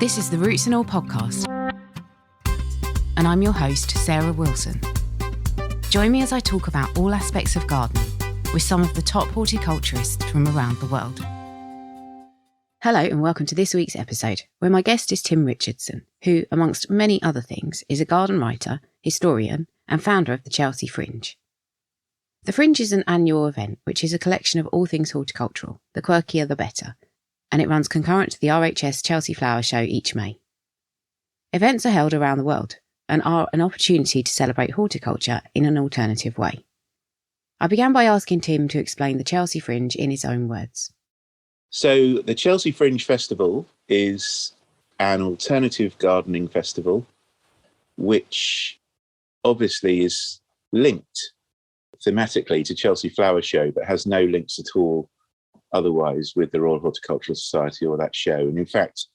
This is the Roots and All podcast, and I'm your host, Sarah Wilson. Join me as I talk about all aspects of gardening with some of the top horticulturists from around the world. Hello and welcome to this week's episode, where my guest is Tim Richardson, who, amongst many other things, is a garden writer, historian, and founder of the Chelsea Fringe. The Fringe is an annual event which is a collection of all things horticultural, the quirkier the better, and it runs concurrent to the RHS Chelsea Flower Show each May. Events are held around the world and are an opportunity to celebrate horticulture in an alternative way. I began by asking Tim to explain the Chelsea Fringe in his own words. So the Chelsea Fringe Festival is an alternative gardening festival, which obviously is linked thematically to Chelsea Flower Show, but has no links at all otherwise with the Royal Horticultural Society or that show. And in fact,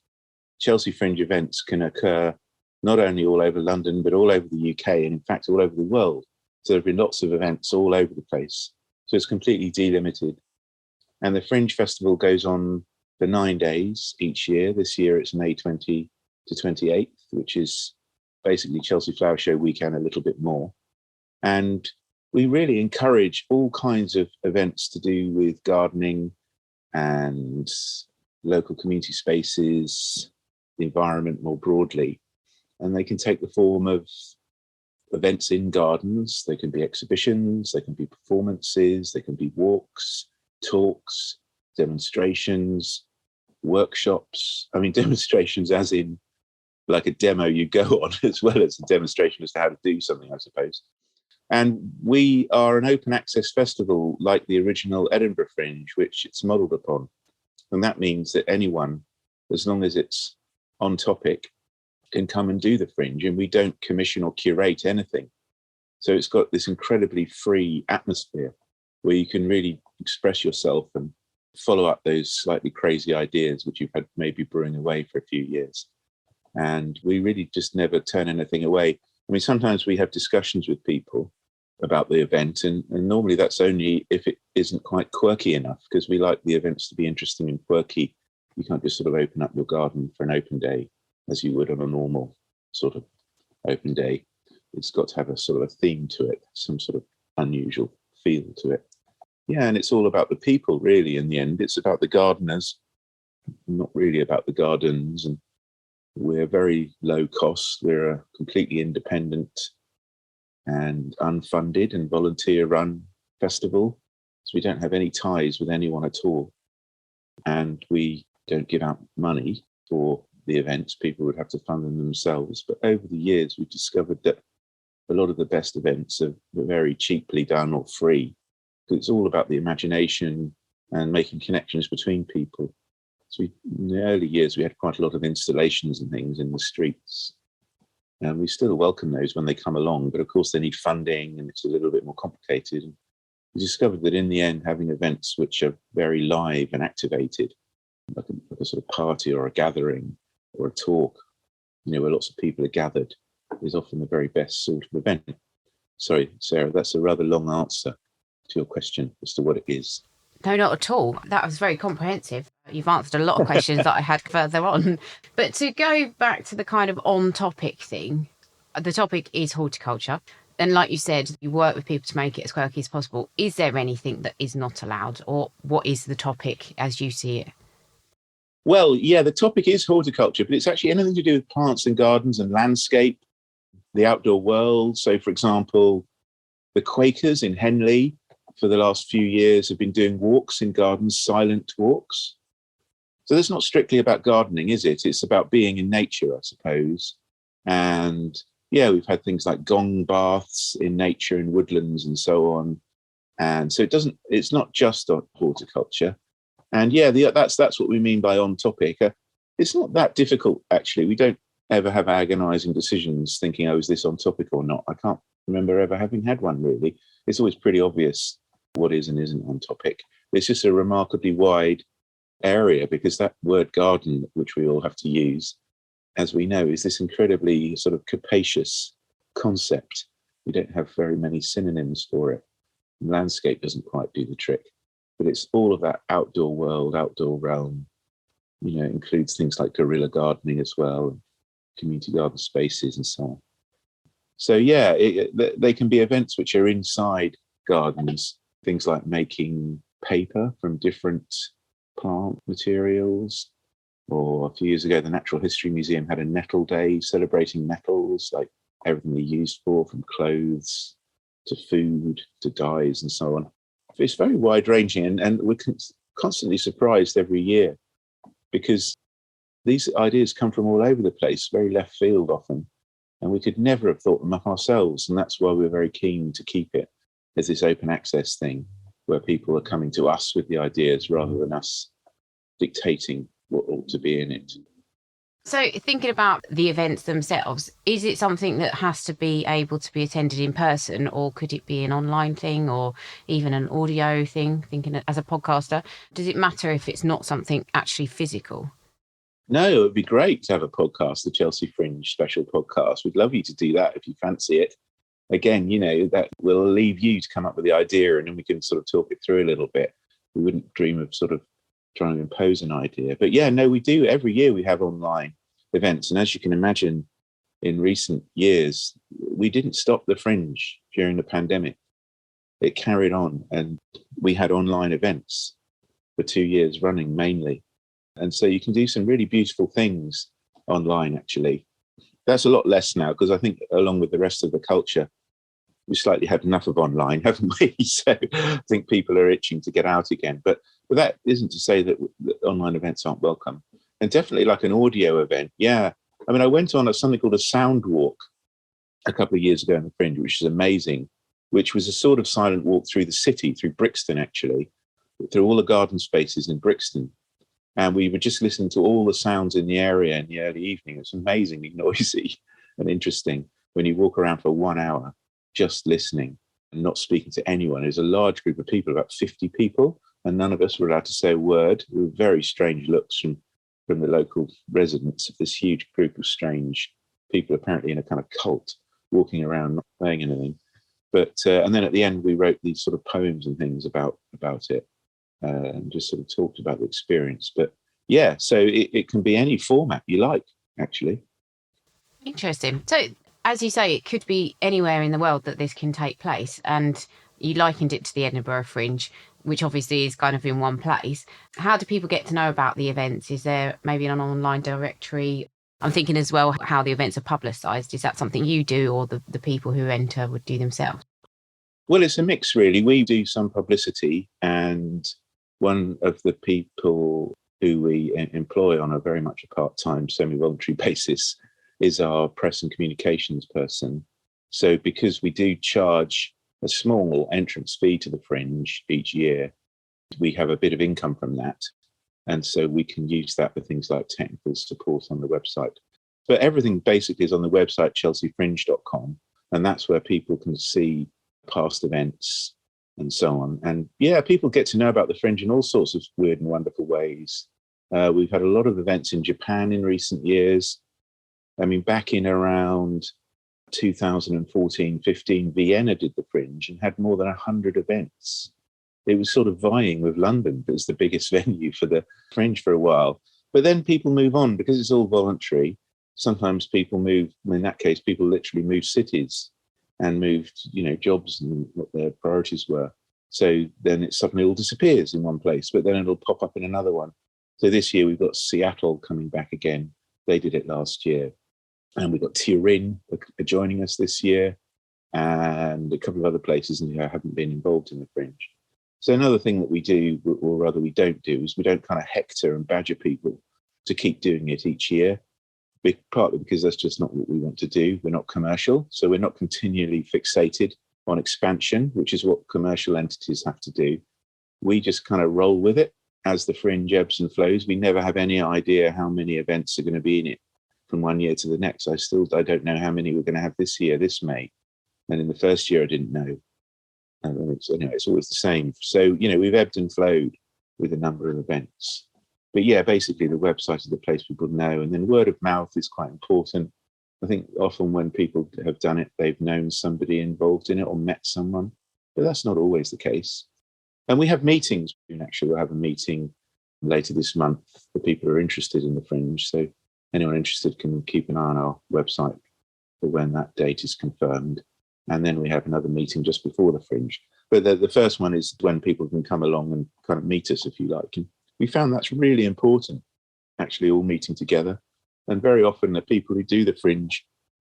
Chelsea Fringe events can occur not only all over London, but all over the UK and in fact all over the world. So there have been lots of events all over the place. So it's completely delimited. And the Fringe Festival goes on for 9 days each year. This year it's May 20 to 28th, which is basically Chelsea Flower Show weekend, a little bit more. And we really encourage all kinds of events to do with gardening and local community spaces, the environment more broadly. And they can take the form of events in gardens. They can be exhibitions, they can be performances, they can be walks, talks, demonstrations, workshops. I mean, demonstrations as in like a demo you go on, as well as a demonstration as to how to do something, I suppose. And we are an open access festival like the original Edinburgh Fringe, which it's modelled upon. And that means that anyone, as long as it's on topic, can come and do the Fringe. And we don't commission or curate anything. So it's got this incredibly free atmosphere where you can really express yourself and follow up those slightly crazy ideas which you've had maybe brewing away for a few years. And we really just never turn anything away. I mean, sometimes we have discussions with people about the event, and normally that's only if it isn't quite quirky enough, because we like the events to be interesting and quirky. You can't just sort of open up your garden for an open day as you would on a normal sort of open day. It's got to have a sort of a theme to it, some sort of unusual feel to it. Yeah, and it's all about the people, really, in the end. It's about the gardeners, not really about the gardens. And we're very low cost. We're a completely independent and unfunded and volunteer-run festival. So we don't have any ties with anyone at all. And we don't give out money for the events. People would have to fund them themselves. But over the years, we've discovered that a lot of the best events are very cheaply done or free. Because it's all about the imagination and making connections between people. So in the early years, we had quite a lot of installations and things in the streets. And we still welcome those when they come along. But of course, they need funding and it's a little bit more complicated. And we discovered that in the end, having events which are very live and activated, like a sort of party or a gathering or a talk, where lots of people are gathered, is often the very best sort of event. Sorry, Sarah, that's a rather long answer to your question as to what it is. No, not at all. That was very comprehensive. You've answered a lot of questions that I had further on. But to go back to the kind of on-topic thing, the topic is horticulture. And like you said, you work with people to make it as quirky as possible. Is there anything that is not allowed, or what is the topic as you see it? Well, yeah, the topic is horticulture, but it's actually anything to do with plants and gardens and landscape, the outdoor world. So, for example, the Quakers in Henley for the last few years have been doing walks in gardens, silent walks. So that's not strictly about gardening, is it? It's about being in nature, I suppose. And yeah, we've had things like gong baths in nature and woodlands and so on. And so it's not just on horticulture. And yeah, that's what we mean by on topic. It's not that difficult, actually. We don't ever have agonizing decisions thinking, oh, is this on topic or not? I can't remember ever having had one, really. It's always pretty obvious what is and isn't on topic. It's just a remarkably wide area, because that word garden, which we all have to use, as we know, is this incredibly sort of capacious concept. We don't have very many synonyms for it. Landscape doesn't quite do the trick, but it's all of that outdoor world, outdoor realm, It includes things like guerrilla gardening as well, community garden spaces and so on. So yeah, they can be events which are inside gardens, things like making paper from different plant materials. Or a few years ago, the Natural History Museum had a nettle day celebrating nettles, like everything they're used for, from clothes to food to dyes and so on. It's very wide ranging, and we're constantly surprised every year because these ideas come from all over the place, very left field often, and we could never have thought them up ourselves. And that's why we're very keen to keep it as this open access thing where people are coming to us with the ideas rather than us dictating what ought to be in it. So thinking about the events themselves, is it something that has to be able to be attended in person, or could it be an online thing or even an audio thing, thinking as a podcaster? Does it matter if it's not something actually physical? No, it would be great to have a podcast, the Chelsea Fringe special podcast. We'd love you to do that if you fancy it. Again, that will leave you to come up with the idea and then we can sort of talk it through a little bit. We wouldn't dream of sort of trying to impose an idea. But yeah, no, we do. Every year we have online events. And as you can imagine, in recent years, we didn't stop the Fringe during the pandemic. It carried on and we had online events for 2 years running mainly. And so you can do some really beautiful things online, actually. That's a lot less now because I think along with the rest of the culture, we slightly had enough of online, haven't we? So I think people are itching to get out again. But that isn't to say that online events aren't welcome. And definitely like an audio event. Yeah. I mean, I went on something called a sound walk a couple of years ago in the Fringe, which is amazing, which was a sort of silent walk through the city, through Brixton, actually, through all the garden spaces in Brixton. And we were just listening to all the sounds in the area in the early evening. It's amazingly noisy and interesting when you walk around for 1 hour just listening and not speaking to anyone. There's a large group of people, about 50 people, and none of us were allowed to say a word. There were very strange looks from the local residents of this huge group of strange people, apparently in a kind of cult, walking around not saying anything. But and then at the end, we wrote these sort of poems and things about it. And just sort of talked about the experience. But yeah, so it can be any format you like, actually. Interesting. So, as you say, it could be anywhere in the world that this can take place. And you likened it to the Edinburgh Fringe, which obviously is kind of in one place. How do people get to know about the events? Is there maybe an online directory? I'm thinking as well how the events are publicised. Is that something you do or the people who enter would do themselves? Well, it's a mix, really. We do some publicity, and one of the people who we employ on a very much a part-time, semi-voluntary basis is our press and communications person. So because we do charge a small entrance fee to the Fringe each year, we have a bit of income from that. And so we can use that for things like technical support on the website. But everything basically is on the website, chelseafringe.com. And that's where people can see past events and so on. And yeah, people get to know about the Fringe in all sorts of weird and wonderful ways. We've had a lot of events in Japan in recent years. I mean, back in around 2014-15, Vienna did the Fringe and had more than 100 events. It was sort of vying with London as the biggest venue for the Fringe for a while. But then people move on because it's all voluntary. Sometimes people move, in that case, people literally move cities and moved, jobs and what their priorities were. So then it suddenly all disappears in one place, but then it'll pop up in another one. So this year we've got Seattle coming back again. They did it last year. And we've got Turin joining us this year and a couple of other places who haven't been involved in the Fringe. So another thing that we do, or rather we don't do, is we don't kind of hector and badger people to keep doing it each year. Partly because that's just not what we want to do. We're not commercial, so we're not continually fixated on expansion, which is what commercial entities have to do. We just kind of roll with it as the Fringe ebbs and flows. We never have any idea how many events are going to be in it from one year to the next. I don't know how many we're going to have this year, this May. And in the first year, I didn't know. And it's always the same. So, we've ebbed and flowed with a number of events. But yeah, basically the website is the place people know. And then word of mouth is quite important. I think often when people have done it, they've known somebody involved in it or met someone. But that's not always the case. And we have meetings. Actually, we'll have a meeting later this month for people who are interested in the Fringe. So anyone interested can keep an eye on our website for when that date is confirmed. And then we have another meeting just before the Fringe. But the first one is when people can come along and kind of meet us, if you like. And we found that's really important, actually all meeting together. And very often the people who do the Fringe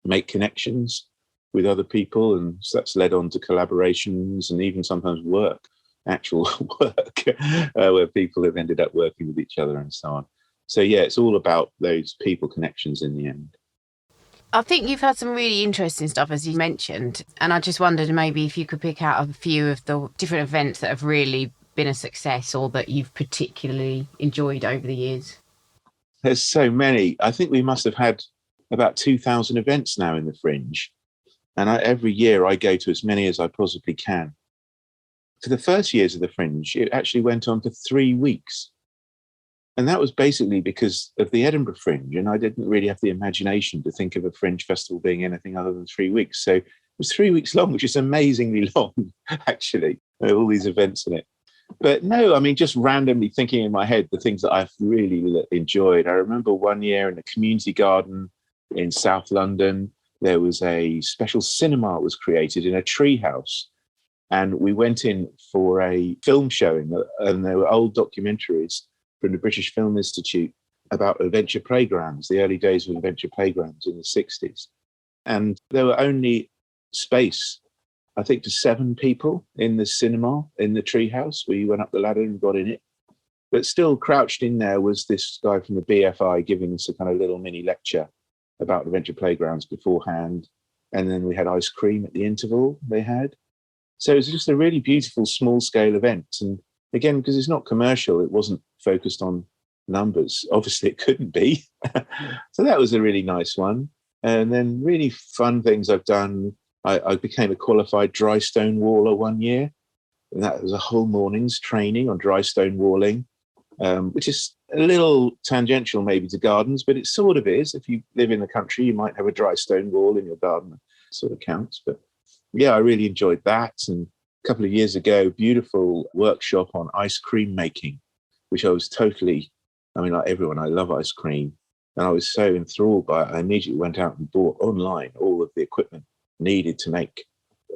make connections with other people, and so that's led on to collaborations and even sometimes actual work, where people have ended up working with each other and so on. So yeah, it's all about those people connections in the end. I think you've had some really interesting stuff, as you mentioned, and I just wondered maybe if you could pick out a few of the different events that have really been a success or that you've particularly enjoyed over the years. There's so many. I think we must have had about 2,000 events now in the Fringe, and every year I go to as many as I possibly can. For the first years of the Fringe, it actually went on for 3 weeks. And that was basically because of the Edinburgh Fringe. And I didn't really have the imagination to think of a Fringe festival being anything other than 3 weeks. So it was 3 weeks long, which is amazingly long, actually, all these events in it. But no, I mean, just randomly thinking in my head, the things that I've really enjoyed. I remember one year in the community garden in South London, there was a special cinema was created in a tree house. And we went in for a film showing, and there were old documentaries from the British Film Institute about adventure playgrounds, the early days of adventure playgrounds in the 60s. And there were only space, I think, for 7 people in the cinema, in the treehouse. We went up the ladder and got in it. But still crouched in there was this guy from the BFI giving us a kind of little mini lecture about adventure playgrounds beforehand. And then we had ice cream at the interval they had. So it was just a really beautiful small scale event. And again, because it's not commercial, it wasn't focused on numbers. Obviously, it couldn't be. So that was a really nice one. And then really fun things I've done. I became a qualified dry stone waller one year. And that was a whole morning's training on dry stone walling, which is a little tangential maybe to gardens, but it sort of is. If you live in the country, you might have a dry stone wall in your garden. It sort of counts. But yeah, I really enjoyed that. And a couple of years ago, beautiful workshop on ice cream making, which I was totally, I mean, like everyone, I love ice cream. And I was so enthralled by it. I immediately went out and bought online all of the equipment needed to make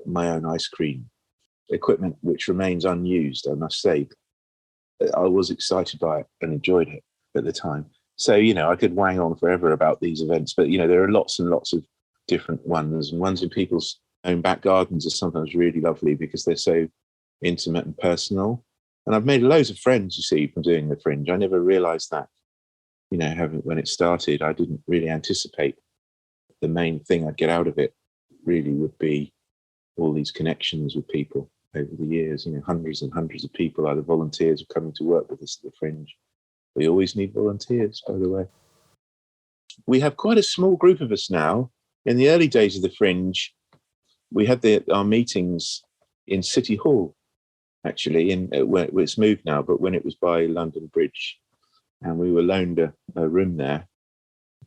my own ice cream. Equipment which remains unused, I must say. I was excited by it and enjoyed it at the time. So, I could wang on forever about these events, but, there are lots and lots of different ones. And ones in people's own back gardens are sometimes really lovely because they're so intimate and personal. And I've made loads of friends, you see, from doing the Fringe. I never realised that, when it started, I didn't really anticipate the main thing I'd get out of it really would be all these connections with people over the years. Hundreds and hundreds of people, either volunteers or coming to work with us at the Fringe. We always need volunteers, by the way. We have quite a small group of us now. In the early days of the Fringe, we had our meetings in City Hall, actually, where it's moved now, but when it was by London Bridge, and we were loaned a room there.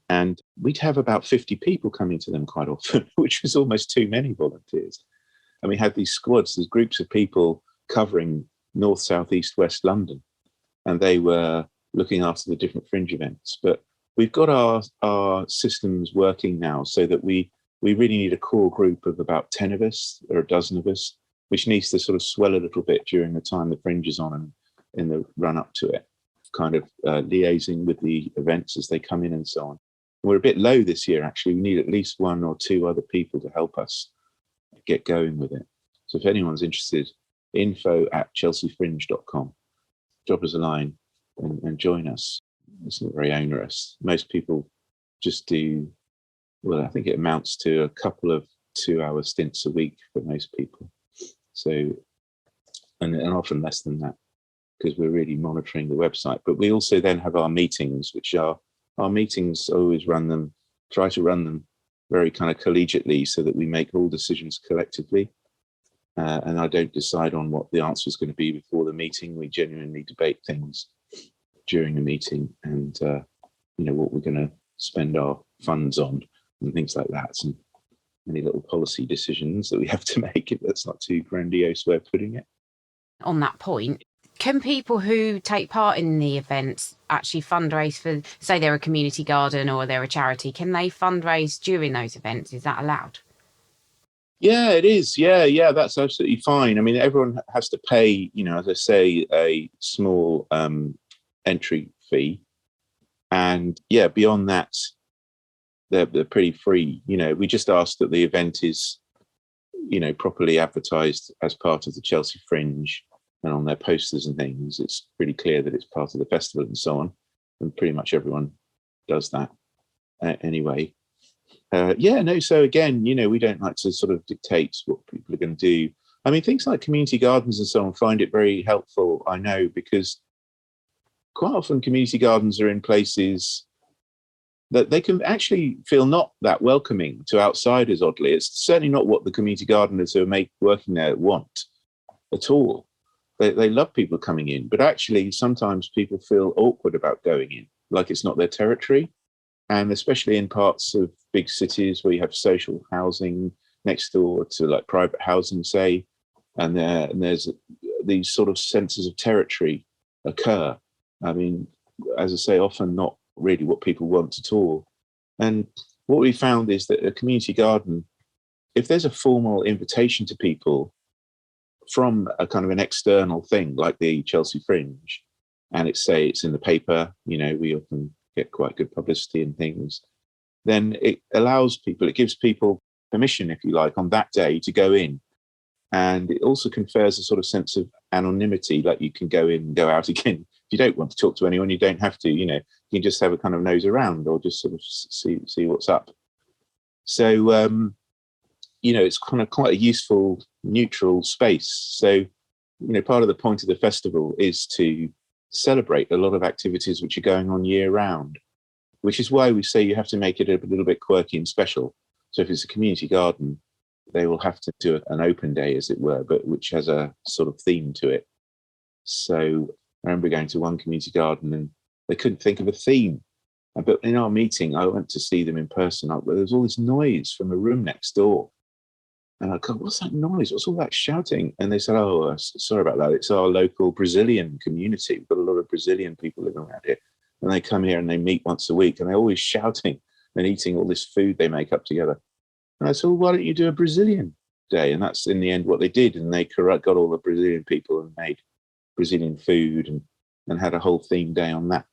And we'd have about 50 people coming to them quite often, which was almost too many volunteers. And we had these squads, these groups of people covering north, south, east, west London. And they were looking after the different Fringe events. But we've got our systems working now so that we really need a core group of about 10 of us or a dozen of us, which needs to sort of swell a little bit during the time the Fringe is on and in the run up to it, kind of liaising with the events as they come in and so on. We're a bit low this year, actually. We need at least 1 or 2 other people to help us get going with it. So if anyone's interested, info@chelseafringe.com. Drop us a line and join us. It's not very onerous. Most people just do, well, I think it amounts to a couple of 2-hour stints a week for most people. So, and often less than that, because we're really monitoring the website. But we also then have our meetings, which are, our meetings always try to run them very kind of collegiately so that we make all decisions collectively. And I don't decide on what the answer is going to be before the meeting. We genuinely debate things during the meeting and, what we're going to spend our funds on and things like that. And any little policy decisions that we have to make, if that's not too grandiose way of putting it. On that point, Can people who take part in the events actually fundraise for, say they're a community garden or they're a charity, can they fundraise during those events? Is that allowed? Yeah, it is. Yeah, that's absolutely fine. I mean, everyone has to pay, as I say, a small entry fee. And yeah, beyond that, they're pretty free. We just ask that the event is, properly advertised as part of the Chelsea Fringe, and on their posters and things, it's pretty clear that it's part of the festival and so on. And pretty much everyone does that anyway. So again, we don't like to sort of dictate what people are going to do. I mean, things like community gardens and so on find it very helpful, I know, because quite often community gardens are in places that they can actually feel not that welcoming to outsiders, oddly. It's certainly not what the community gardeners who are working there want at all. They love people coming in, but actually sometimes people feel awkward about going in, like it's not their territory. And especially in parts of big cities where you have social housing next door to like private housing, say, and there's these sort of senses of territory occur. I mean, as I say, often not really what people want at all. And what we found is that a community garden, if there's a formal invitation to people from a kind of an external thing like the Chelsea Fringe, and it's in the paper, we often get quite good publicity and things, then it gives people permission, if you like, on that day to go in. And it also confers a sort of sense of anonymity, like you can go in and go out again. If you don't want to talk to anyone, you don't have to, you can just have a kind of nose around or just sort of see what's up. So, it's kind of quite a useful, neutral space. So, part of the point of the festival is to celebrate a lot of activities which are going on year round, which is why we say you have to make it a little bit quirky and special. So if it's a community garden, they will have to do an open day, as it were, but which has a sort of theme to it. So I remember going to one community garden and they couldn't think of a theme. But in our meeting, I went to see them in person. There was all this noise from a room next door. And I go, what's that noise? What's all that shouting? And they said, oh, sorry about that. It's our local Brazilian community. We've got a lot of Brazilian people living around here. And they come here and they meet once a week and they're always shouting and eating all this food they make up together. And I said, well, why don't you do a Brazilian day? And that's in the end what they did. And they got all the Brazilian people and made Brazilian food and had a whole theme day on that.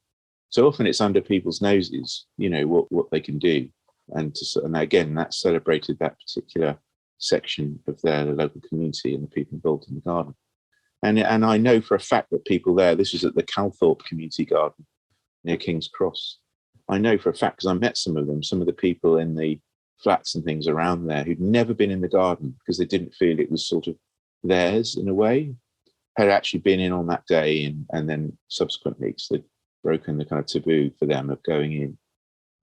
So often it's under people's noses, what they can do. And again, that celebrated that particular section of their local community and the people involved in the garden. And I know for a fact that people there, this was at the Calthorpe Community Garden near King's Cross. I know for a fact, because I met some of the people in the flats and things around there who'd never been in the garden because they didn't feel it was sort of theirs in a way, had actually been in on that day and then subsequently because they'd broken the kind of taboo for them of going in.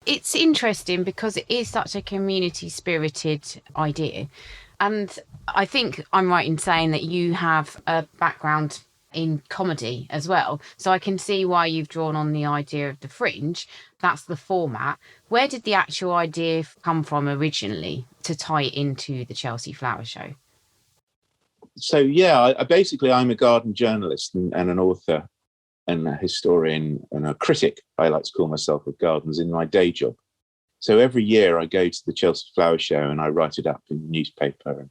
It's interesting because it is such a community-spirited idea. And I think I'm right in saying that you have a background in comedy as well. So I can see why you've drawn on the idea of the Fringe. That's the format. Where did the actual idea come from originally to tie it into the Chelsea Flower Show? So, I'm a garden journalist and an author and a historian and a critic, I like to call myself, of gardens in my day job. So every year I go to the Chelsea Flower Show and I write it up in the newspaper and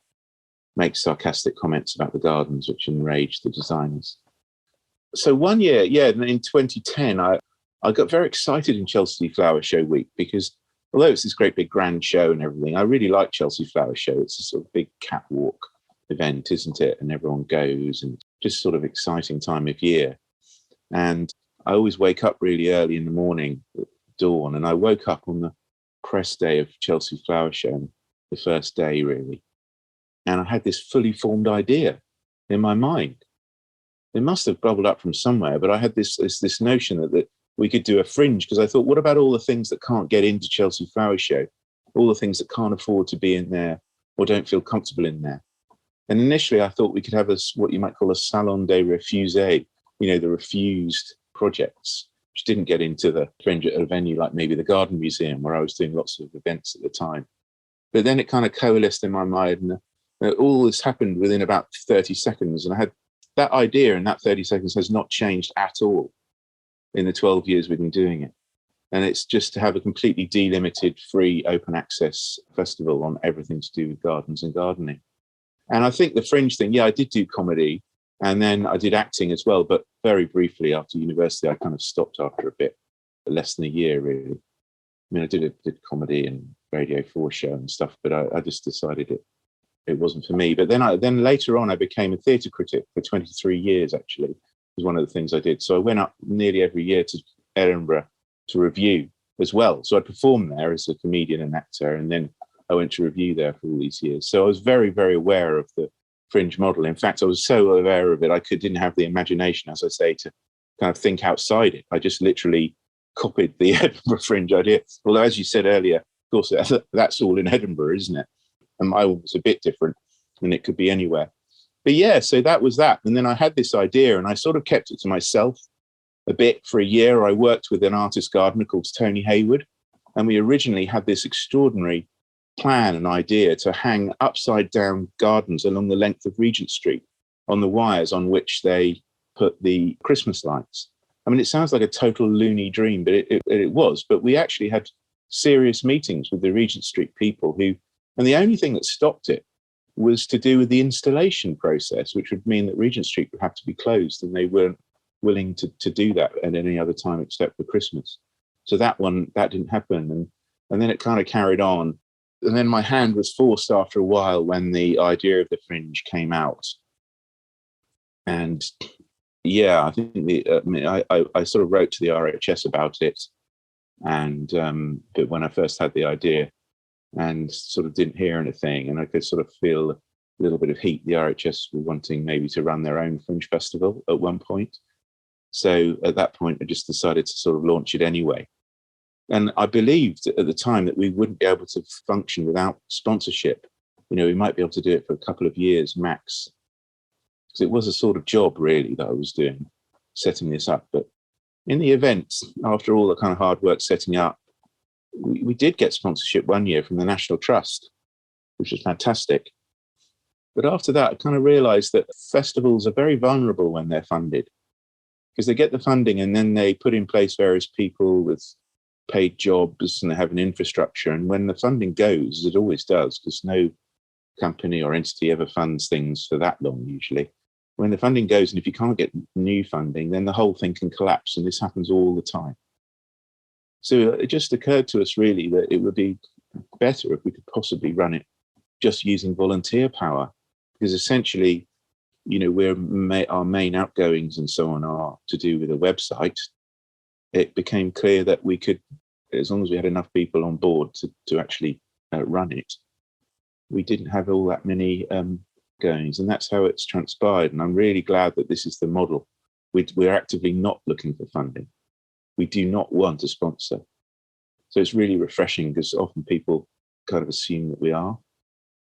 make sarcastic comments about the gardens, which enrage the designers. So one year, in 2010, I got very excited in Chelsea Flower Show week because although it's this great big grand show and everything, I really like Chelsea Flower Show. It's a sort of big catwalk event, isn't it? And everyone goes and just sort of exciting time of year. And I always wake up really early in the morning at dawn. And I woke up on the press day of Chelsea Flower Show, the first day really. And I had this fully formed idea in my mind. It must have bubbled up from somewhere, but I had this notion that we could do a fringe because I thought, what about all the things that can't get into Chelsea Flower Show? All the things that can't afford to be in there or don't feel comfortable in there. And initially I thought we could have what you might call a salon des refusés, the refused projects, which didn't get into the fringe at a venue like maybe the Garden Museum, where I was doing lots of events at the time. But then it kind of coalesced in my mind, and all this happened within about 30 seconds. And I had that idea in that 30 seconds has not changed at all in the 12 years we've been doing it. And it's just to have a completely delimited, free, open access festival on everything to do with gardens and gardening. And I think the Fringe thing, I did do comedy, and then I did acting as well, but very briefly after university. I kind of stopped after a bit, less than a year, really. I mean, I did comedy and Radio 4 show and stuff, but I just decided it wasn't for me. But then later on, I became a theatre critic for 23 years, actually. It was one of the things I did. So I went up nearly every year to Edinburgh to review as well. So I performed there as a comedian and actor, and then I went to review there for all these years. So I was very, very aware of the Fringe model. In fact, I was so aware of it, didn't have the imagination, as I say, to kind of think outside it. I just literally copied the Edinburgh Fringe idea. Although, as you said earlier, of course, that's all in Edinburgh, isn't it? And my one was a bit different, and it could be anywhere. But so that was that. And then I had this idea, and I sort of kept it to myself a bit for a year. I worked with an artist gardener called Tony Hayward, and we originally had this extraordinary plan and idea to hang upside down gardens along the length of Regent Street on the wires on which they put the Christmas lights. I mean, it sounds like a total loony dream, but it was. But we actually had serious meetings with the Regent Street people and the only thing that stopped it was to do with the installation process, which would mean that Regent Street would have to be closed, and they weren't willing to do that at any other time except for Christmas. So that didn't happen. And then it kind of carried on. And then my hand was forced after a while when the idea of the Fringe came out. And I think I sort of wrote to the RHS about it. And but when I first had the idea and sort of didn't hear anything, and I could sort of feel a little bit of heat. The RHS were wanting maybe to run their own Fringe festival at one point. So at that point, I just decided to sort of launch it anyway. And I believed at the time that we wouldn't be able to function without sponsorship. We might be able to do it for a couple of years max. Because it was a sort of job, really, that I was doing, setting this up. But in the event, after all the kind of hard work setting up, we did get sponsorship one year from the National Trust, which was fantastic. But after that, I kind of realised that festivals are very vulnerable when they're funded, because they get the funding and then they put in place various people with paid jobs and they have an infrastructure. And when the funding goes, as it always does, because no company or entity ever funds things for that long usually, when the funding goes and if you can't get new funding, then the whole thing can collapse. And this happens all the time. So it just occurred to us really that it would be better if we could possibly run it just using volunteer power, because essentially, our main outgoings and so on are to do with a website. It became clear that we could, as long as we had enough people on board to actually run it, we didn't have all that many goings, and that's how it's transpired. And I'm really glad that this is the model. We're actively not looking for funding. We do not want a sponsor. So it's really refreshing, because often people kind of assume that we are.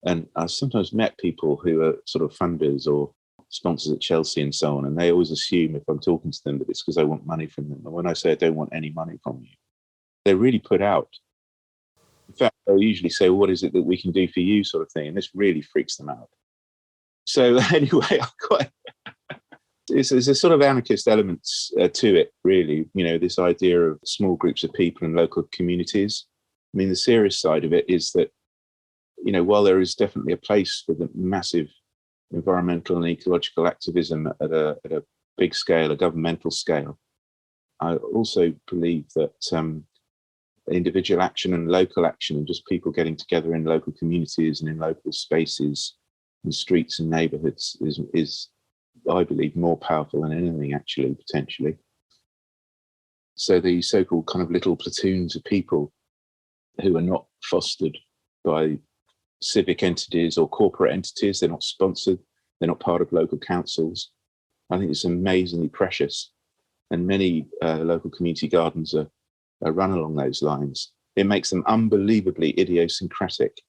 And I've sometimes met people who are sort of funders or sponsors at Chelsea and so on, and they always assume if I'm talking to them that it's because I want money from them. And when I say I don't want any money from you, they're really put out. In fact, they'll usually say, well, what is it that we can do for you, sort of thing, and this really freaks them out. So anyway, there's a sort of anarchist elements to it, really. This idea of small groups of people and local communities. I mean, the serious side of it is that, while there is definitely a place for the massive environmental and ecological activism at a big scale, a governmental scale, I also believe that individual action and local action and just people getting together in local communities and in local spaces and streets and neighbourhoods is, I believe, more powerful than anything, actually, potentially. So the so-called kind of little platoons of people who are not fostered by civic entities or corporate entities, they're not sponsored, they're not part of local councils, I think it's amazingly precious. And many local community gardens are run along those lines. It makes them unbelievably idiosyncratic.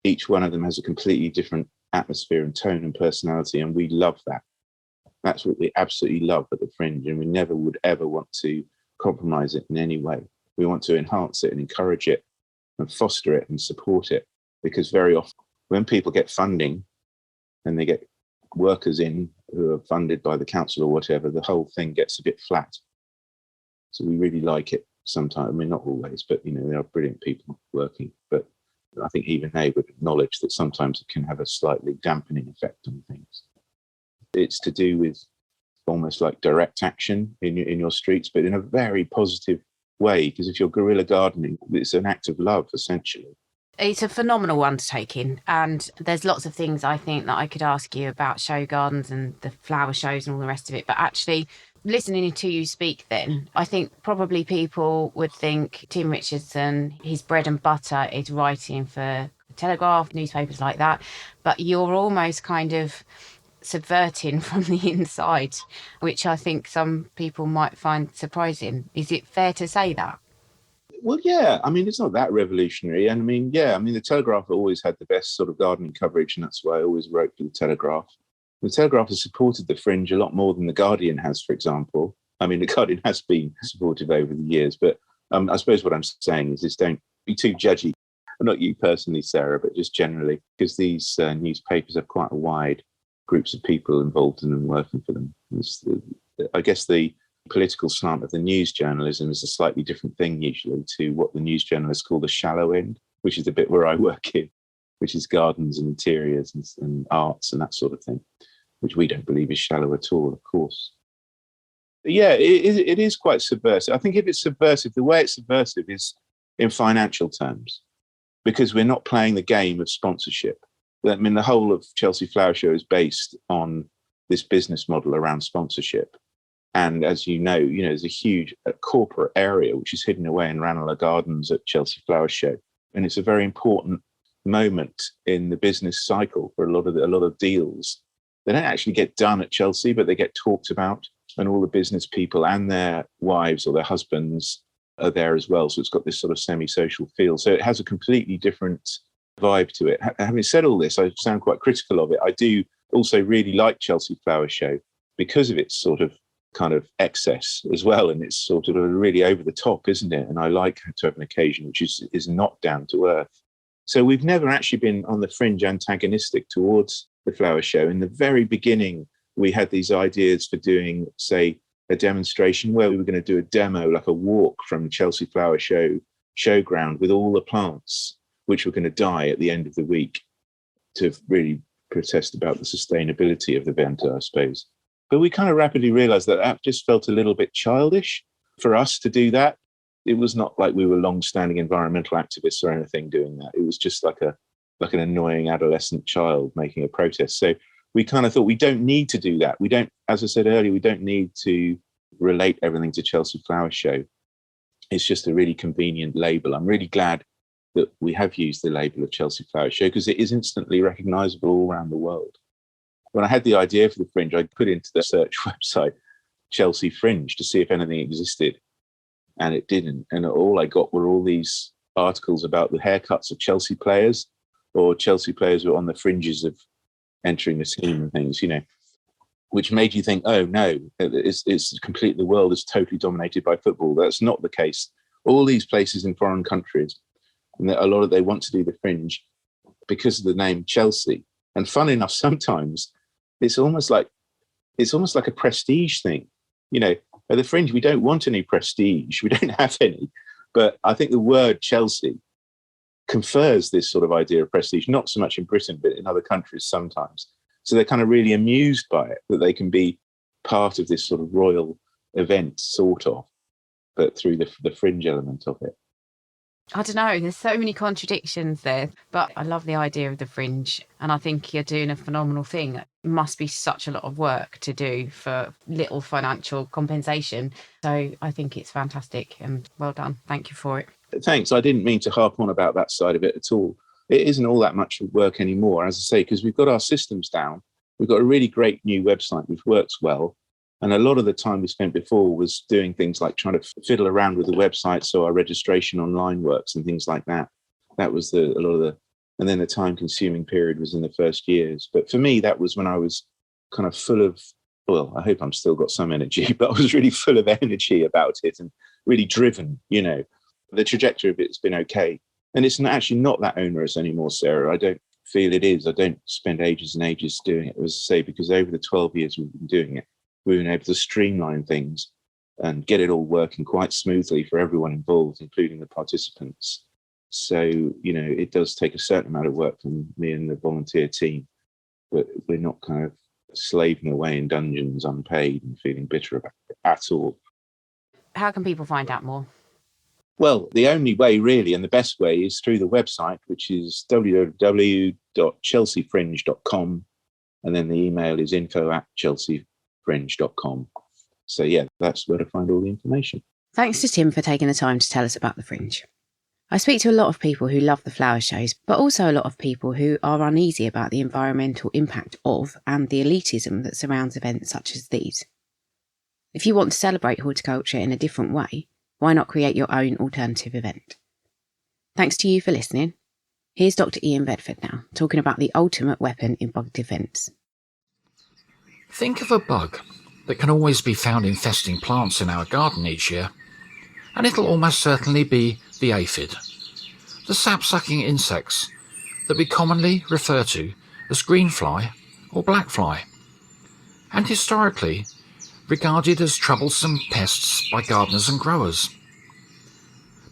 Each one of them has a completely different atmosphere and tone and personality, and we love that. That's what we absolutely love at the Fringe, and we never would ever want to compromise it in any way. We want to enhance it and encourage it and foster it and support it, because very often when people get funding and they get workers in who are funded by the council or whatever, the whole thing gets a bit flat. So we really like it sometimes. I mean, not always, but, there are brilliant people working. But I think even they would acknowledge that sometimes it can have a slightly dampening effect on things. It's to do with almost like direct action in your streets, but in a very positive way, because if you're guerrilla gardening, it's an act of love, essentially. It's a phenomenal undertaking, and there's lots of things I think that I could ask you about show gardens and the flower shows and all the rest of it. But actually, listening to you speak then, I think probably people would think Tim Richardson, his bread and butter is writing for the Telegraph, newspapers like that, but you're almost kind of subverting from the inside, which I think some people might find surprising. Is it fair to say that? Well, yeah. I mean, it's not that revolutionary. And the Telegraph always had the best sort of gardening coverage, and that's why I always wrote for the Telegraph. The Telegraph has supported the Fringe a lot more than the Guardian has, for example. I mean, the Guardian has been supportive over the years, but I suppose what I'm saying is just don't be too judgy. Not you personally, Sarah, but just generally, because these newspapers have quite a wide groups of people involved in them, working for them. I guess the political slant of the news journalism is a slightly different thing usually to what the news journalists call the shallow end, which is the bit where I work in, which is gardens and interiors and arts and that sort of thing, which we don't believe is shallow at all, of course. But yeah, it is quite subversive. I think if it's subversive, the way it's subversive is in financial terms, because we're not playing the game of sponsorship. I mean, the whole of Chelsea Flower Show is based on this business model around sponsorship. And as you know, there's a huge corporate area which is hidden away in Ranelagh Gardens at Chelsea Flower Show. And it's a very important moment in the business cycle for a lot of deals. They don't actually get done at Chelsea, but they get talked about. And all the business people and their wives or their husbands are there as well. So it's got this sort of semi-social feel. So it has a completely different vibe to it. Having said all this, I sound quite critical of it. I do also really like Chelsea Flower Show because of its sort of kind of excess as well, and it's sort of really over the top, isn't it? And I like to have an occasion which is not down to earth. So we've never actually been on the Fringe antagonistic towards the flower show. In the very beginning, we had these ideas for doing, say, a demonstration where we were going to do a demo, like a walk from Chelsea Flower Show showground with all the plants which were going to die at the end of the week, to really protest about the sustainability of the event, I suppose. But we kind of rapidly realized that just felt a little bit childish for us to do that. It was not like we were long-standing environmental activists or anything doing that. It was just like an annoying adolescent child making a protest. So we kind of thought we don't need to do that. We don't, as I said earlier, we don't need to relate everything to Chelsea Flower Show. It's just a really convenient label. I'm really glad that we have used the label of Chelsea Flower Show because it is instantly recognizable all around the world. When I had the idea for the Fringe, I put into the search website Chelsea Fringe to see if anything existed, and it didn't. And all I got were all these articles about the haircuts of Chelsea players, or Chelsea players were on the fringes of entering the team and things, which made you think, oh no, it's complete. The world is totally dominated by football. That's not the case. All these places in foreign countries, and a lot of they want to do the Fringe because of the name Chelsea. And fun enough, sometimes it's almost like a prestige thing. At the Fringe, we don't want any prestige. We don't have any. But I think the word Chelsea confers this sort of idea of prestige, not so much in Britain, but in other countries sometimes. So they're kind of really amused by it, that they can be part of this sort of royal event, sort of, but through the Fringe element of it. I don't know, there's so many contradictions there, but I love the idea of the Fringe, and I think you're doing a phenomenal thing. It must be such a lot of work to do for little financial compensation. So I think it's fantastic, and well done. Thank you for it. Thanks. I didn't mean to harp on about that side of it at all. It isn't all that much work anymore, as I say, because we've got our systems down. We've got a really great new website which works well. And a lot of the time we spent before was doing things like trying to fiddle around with the website so our registration online works and things like that. That was and then the time-consuming period was in the first years. But for me, that was when I was kind of full of, well, I hope I'm still got some energy, but I was really full of energy about it and really driven, The trajectory of it's been okay. And it's actually not that onerous anymore, Sarah. I don't feel it is. I don't spend ages and ages doing it, as I say, because over the 12 years we've been doing it, we've been able to streamline things and get it all working quite smoothly for everyone involved, including the participants. So, it does take a certain amount of work from me and the volunteer team, but we're not kind of slaving away in dungeons unpaid and feeling bitter about it at all. How can people find out more? Well, the only way really, and the best way, is through the website, which is www.chelseafringe.com, and then the email is info@chelseafringe.com. So yeah, that's where to find all the information. Thanks to Tim for taking the time to tell us about the Fringe. I speak to a lot of people who love the flower shows, but also a lot of people who are uneasy about the environmental impact of and the elitism that surrounds events such as these. If you want to celebrate horticulture in a different way, why not create your own alternative event? Thanks to you for listening. Here's Dr. Ian Bedford now, talking about the ultimate weapon in bug defence. Think of a bug that can always be found infesting plants in our garden each year, and it'll almost certainly be the aphid, the sap-sucking insects that we commonly refer to as greenfly or blackfly, and historically regarded as troublesome pests by gardeners and growers.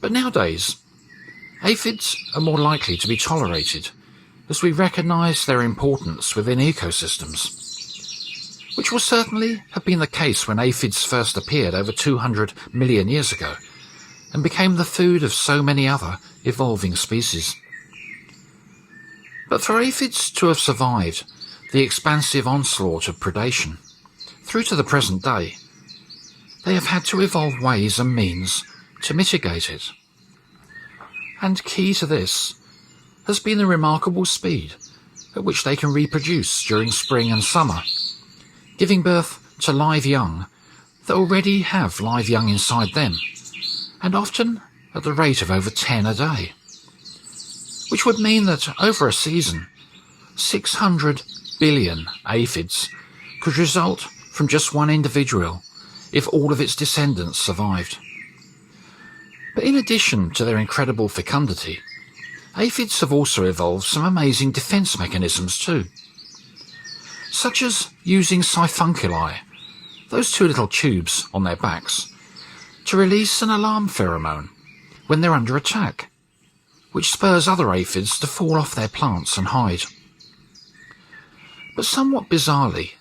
But nowadays, aphids are more likely to be tolerated as we recognise their importance within ecosystems, which will certainly have been the case when aphids first appeared over 200 million years ago and became the food of so many other evolving species. But for aphids to have survived the expansive onslaught of predation through to the present day, they have had to evolve ways and means to mitigate it. And key to this has been the remarkable speed at which they can reproduce during spring and summer, giving birth to live young that already have live young inside them, and often at the rate of over 10 a day, which would mean that over a season, 600 billion aphids could result from just one individual if all of its descendants survived. But in addition to their incredible fecundity, aphids have also evolved some amazing defence mechanisms too, such as using siphuncuли, those two little tubes on their backs, to release an alarm pheromone when they're under attack, which spurs other aphids to fall off their plants and hide. But somewhat bizarrely,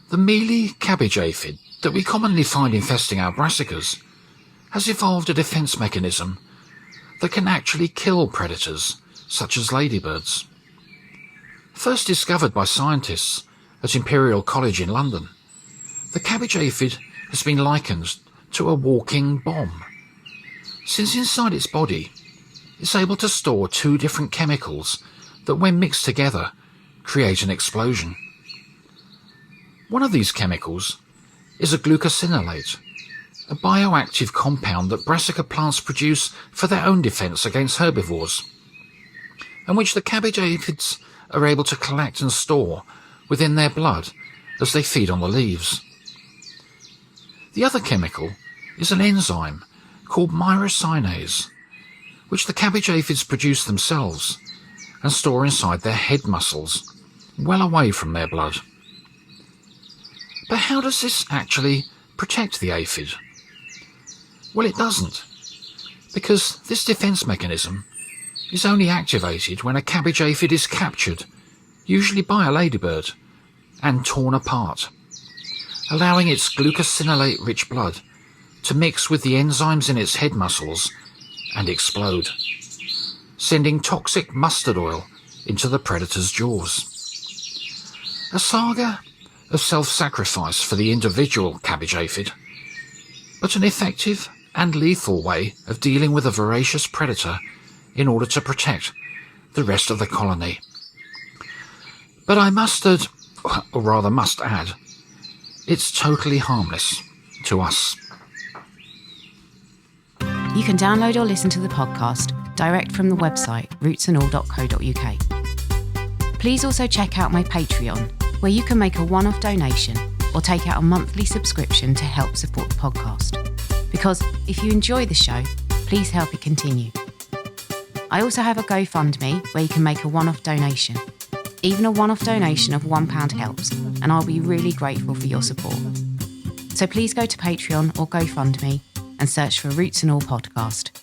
the mealy cabbage aphid that we commonly find infesting our brassicas has evolved a defence mechanism that can actually kill predators such as ladybirds. First discovered by scientists at Imperial College in London, the cabbage aphid has been likened to a walking bomb, since inside its body it's able to store two different chemicals that when mixed together create an explosion. One of these chemicals is a glucosinolate, a bioactive compound that brassica plants produce for their own defence against herbivores, and which the cabbage aphids are able to collect and store within their blood as they feed on the leaves. The other chemical is an enzyme called myrosinase, which the cabbage aphids produce themselves and store inside their head muscles, well away from their blood. But how does this actually protect the aphid? Well, it doesn't, because this defence mechanism is only activated when a cabbage aphid is captured, usually by a ladybird, and torn apart, allowing its glucosinolate-rich blood to mix with the enzymes in its head muscles and explode, sending toxic mustard oil into the predator's jaws. A saga of self-sacrifice for the individual cabbage aphid, but an effective and lethal way of dealing with a voracious predator in order to protect the rest of the colony. But I must add, it's totally harmless to us. You can download or listen to the podcast direct from the website rootsandall.co.uk. Please also check out my Patreon, where you can make a one-off donation or take out a monthly subscription to help support the podcast. Because if you enjoy the show, please help it continue. I also have a GoFundMe where you can make a one-off donation. Even a one-off donation of £1 helps, and I'll be really grateful for your support. So please go to Patreon or GoFundMe and search for Roots and All Podcast.